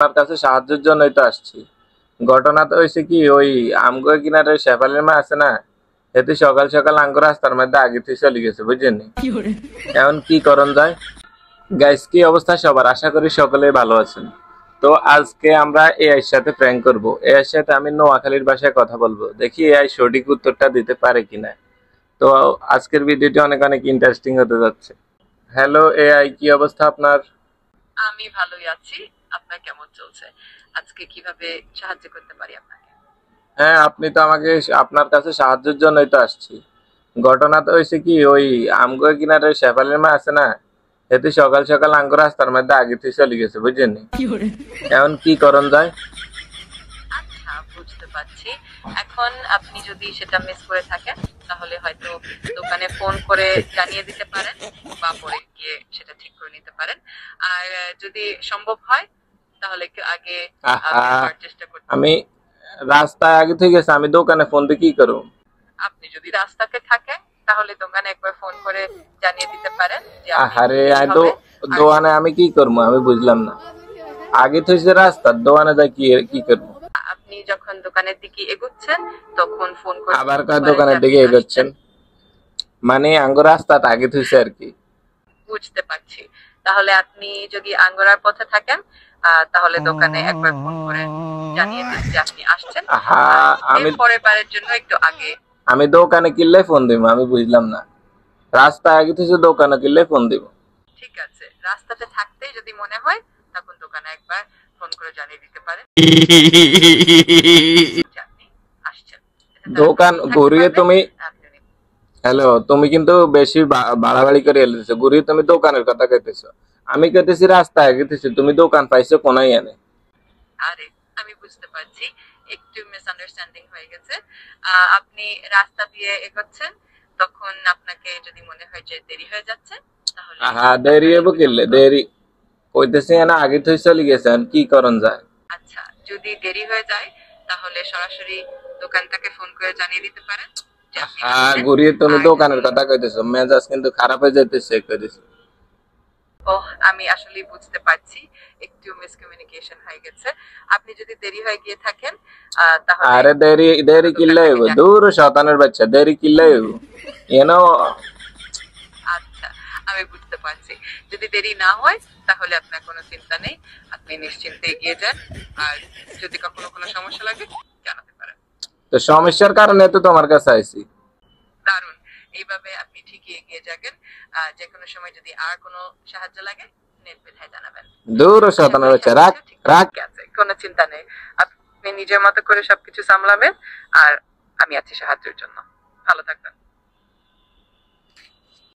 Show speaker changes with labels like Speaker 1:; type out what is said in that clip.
Speaker 1: আপনার কাছে সাহায্যের জন্যই তো আসছি। ঘটনাটা হয়েছে কি, ওই আমগো কিনারে শেফালির মা আছে না, এতে সকাল সকাল আঙ্গুর রাস্তার মধ্যে আগে থেকে চলে গেছে, বুঝছেন? এখন কি করণ যায়? গাইস, কি অবস্থা সবার? আশা করি সকলেই ভালো আছেন। তো আজকে আমরা এআই এর সাথে প্র্যাঙ্ক করব। এআই এর সাথে আমি নোয়াখালীর ভাষায় কথা বলবো, দেখি এআই সঠিক উত্তরটা দিতে পারে কিনা। তো আজকের ভিডিওটি অনেক অনেক ইন্টারেস্টিং হতে যাচ্ছে। হ্যালো এআই, কি অবস্থা আপনার?
Speaker 2: আমি ভালোই আছি। আপনার কেমন চলছে? আজকে কিভাবে সাহায্য করতে পারি আপনাকে?
Speaker 1: হ্যাঁ, আপনি তো আমাকে, আপনার কাছে সাহায্যের জন্যই তো আসছি। ঘটনাটা হয়েছে কি, ওই আমগো কিনারে শেফালির মা আছে না, এতে সকাল সকাল আঙ্গুর রাস্তার মধ্যে আগে থেকে চলে গেছে, বুঝছেন? এখন কি করণ যায়?
Speaker 2: আচ্ছা, বুঝতে পারছি। এখন আপনি যদি সেটা মিস করে থাকেন তাহলে হয়তো দোকানে ফোন করে জানিয়ে দিতে পারেন বা পরে গিয়ে সেটা ঠিক করে নিতে পারেন। আর যদি সম্ভব হয় তাহলে একটু আগে বের হওয়ার চেষ্টা করতে।
Speaker 1: আমি রাস্তায় আগে থেকে গেছে, আমি দোকানে ফোন দিয়ে কি করব?
Speaker 2: আপনি যদি রাস্তাতে থাকেন তাহলে দোকানে একবার ফোন করে জানিয়ে দিতে পারেন যে আপনি
Speaker 1: আহারে,
Speaker 2: কি
Speaker 1: আমি তো
Speaker 2: হবে। আর
Speaker 1: দোকানে আমি কি করবো, আমি বুঝলাম না। আগে থেকে রাস্তার দোকানে যাই কি কি করবো?
Speaker 2: আপনি যখন দোকানের দিকে এগোচ্ছেন তখন ফোন করে
Speaker 1: আবার
Speaker 2: বলতে
Speaker 1: কার
Speaker 2: পারেন যে
Speaker 1: দোকানের
Speaker 2: আপনি
Speaker 1: দিকে
Speaker 2: আসছেন।
Speaker 1: এগোচ্ছেন? মানে আঙ্গুর রাস্তাটা আগে থেকে আর কি।
Speaker 2: বুঝতে পারছি। তাহলে আপনি যদি আঙ্গোরার পথে থাকেন তাহলে দোকানে একবার ফোন করে জানিয়ে দিন যে আপনি আসছেন।
Speaker 1: আহা,
Speaker 2: আর এর
Speaker 1: আমি
Speaker 2: পরের বারের জন্য একটু আগে।
Speaker 1: আমি দোকানে কিনলে ফোন দিব, আমি বুঝলাম না। রাস্তা আগে থেকে দোকানে কিনলে ফোন দিব।
Speaker 2: ঠিক আছে, রাস্তাতে থাকতেই যদি মনে হয় তখন দোকানে একবার ফোন করে জানিয়ে দিতে পারেন যে আপনি আসছেন। এতে তারা
Speaker 1: দোকান
Speaker 2: প্রস্তুত থাকতে
Speaker 1: ঘুরিয়ে
Speaker 2: পারবে।
Speaker 1: তুমি,
Speaker 2: আপনি
Speaker 1: হ্যালো, তুমি কিন্তু বেশি বাড়াবাড়ি করে এলতেছো। ঘুরিয়ে তুমি দোকানের কথা কইতেছো, আমি কইতেছি রাস্তা আগে থেকে, তুমি দোকান পাইছো কোনায় এনে।
Speaker 2: আরে, আমি বুঝতে পারছি একটু মিসআন্ডারস্ট্যান্ডিং হয়ে গেছে। আপনি রাস্তা দিয়ে এগোচ্ছেন, তখন আপনাকে যদি মনে হয় যে দেরি হয়ে যাচ্ছে তাহলে
Speaker 1: আহা, দেরি
Speaker 2: আপনার
Speaker 1: হবো কিনলে
Speaker 2: সুবিধামতো।
Speaker 1: দেরি কইতেছি না, আগে থেকে চলে গেছেন, কি করণ যায়?
Speaker 2: আচ্ছা, যদি দেরি হয়ে যায় তাহলে সরাসরি দোকানটাকে ফোন করে জানিয়ে দিতে পারেন যে আপনি
Speaker 1: হ্যাঁ,
Speaker 2: আসছেন।
Speaker 1: ঘুরিয়ে তুমি
Speaker 2: আর
Speaker 1: দোকানের
Speaker 2: যদি
Speaker 1: কথা কইতেছো, মেজাজ কিন্তু খারাপ হয়ে যাইতেছে কইতেছি।
Speaker 2: ওহ, আমি আসলেই বুঝতে পারছি একটু মিসকমিউনিকেশন হয়ে গেছে। আপনি যদি দেরি হয়ে গিয়ে থাকেন তাহলে
Speaker 1: আরে দেরি দেরি কিনলে
Speaker 2: দোকানটাকে
Speaker 1: হইব, দূর শতানের বাচ্চা, দেরি কিনলে হইব। এনো
Speaker 2: আচ্ছা, আমি বুঝতে পারছি। যদি দেরি না হয় তাহলে আপনার কোনো চিন্তা নেই। আপনি নিশ্চিন্তে এগিয়ে যান। আর যদি কখনো কোনো সমস্যা লাগে জানাতে পারেন।
Speaker 1: তো সমস্যার কারণে তো তোমার কাছে আইছি।
Speaker 2: দারুণ। এইভাবে আপনি ঠিকই এগিয়ে যাবেন। যেকোনো সময় যদি আর কোনো সাহায্য লাগে নির্দ্বিধায় জানাবেন।
Speaker 1: দূর
Speaker 2: আশা
Speaker 1: শতানের
Speaker 2: করি
Speaker 1: বাচ্চা, রাখ
Speaker 2: সবকিছু
Speaker 1: রাখ।
Speaker 2: ঠিক আছে। কোনো চিন্তা নেই। আপনি নিজের মতো করে সবকিছু সামলাবেন। আর আমি আছি সাহায্যের জন্য। ভালো থাকবেন।